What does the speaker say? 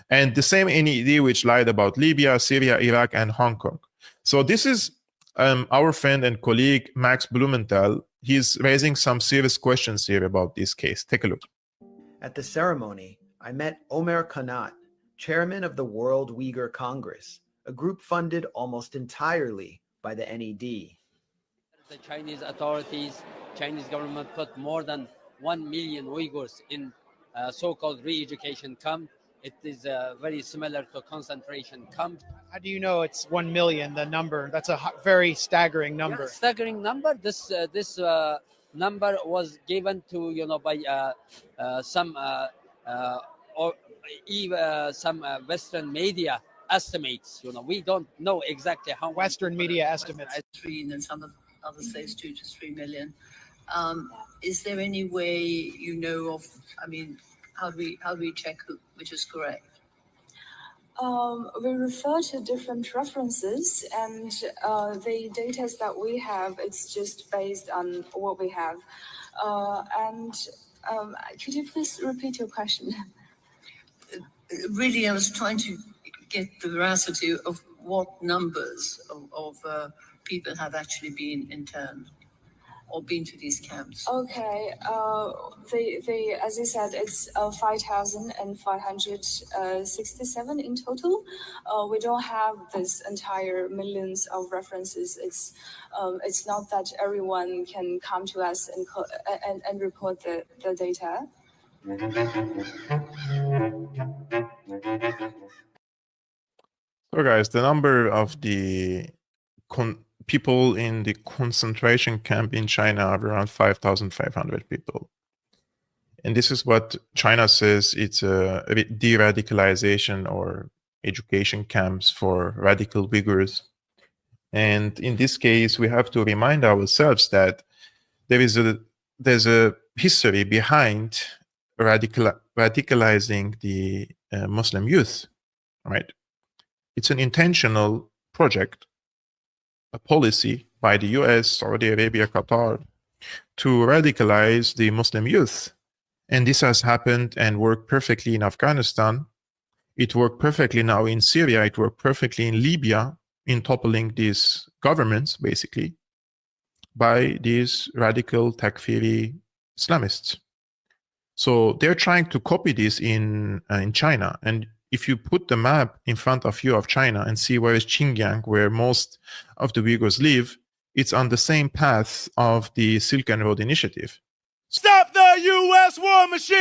And the same NED which lied about Libya, Syria, Iraq, and Hong Kong. So this is our friend and colleague Max Blumenthal. He's raising some serious questions here about this case. Take a look. At the ceremony, I met Omer Kanat, chairman of the World Uyghur Congress, a group funded almost entirely by the NED. The Chinese authorities, Chinese government put more than 1 million Uyghurs in so-called re-education camp. It is very similar to concentration camp. How do you know it's 1 million, the number? That's a very staggering number. Yeah, staggering number. This number was given to, by some or even some Western media estimates. We don't know exactly how Western media estimates. 3 and some others say it's 2 to 3 million. Is there any way you know of? I mean, how do we check which is correct? We refer to different references, and the data that we have, it's just based on what we have. Could you please repeat your question? Really, I was trying to get the veracity of what numbers of people have actually been interned or been to these camps. Okay, as you said, it's 5,567 in total. We don't have this entire millions of references. It's not that everyone can come to us and report the data. So guys, the number of the people in the concentration camp in China are around 5,500 people. And this is what China says it's a de-radicalization or education camps for radical Uyghurs. And in this case, we have to remind ourselves that there's a history behind radicalizing the Muslim youth, right? It's an intentional project, a policy by the US, Saudi Arabia, Qatar, to radicalize the Muslim youth. And this has happened and worked perfectly in Afghanistan. It worked perfectly now in Syria. It worked perfectly in Libya, in toppling these governments, basically, by these radical Takfiri Islamists. So they're trying to copy this in China. And if you put the map in front of you of China and see where is Xinjiang, where most of the Uyghurs live, it's on the same path of the Silk Road Initiative. Stop the U.S. war machine!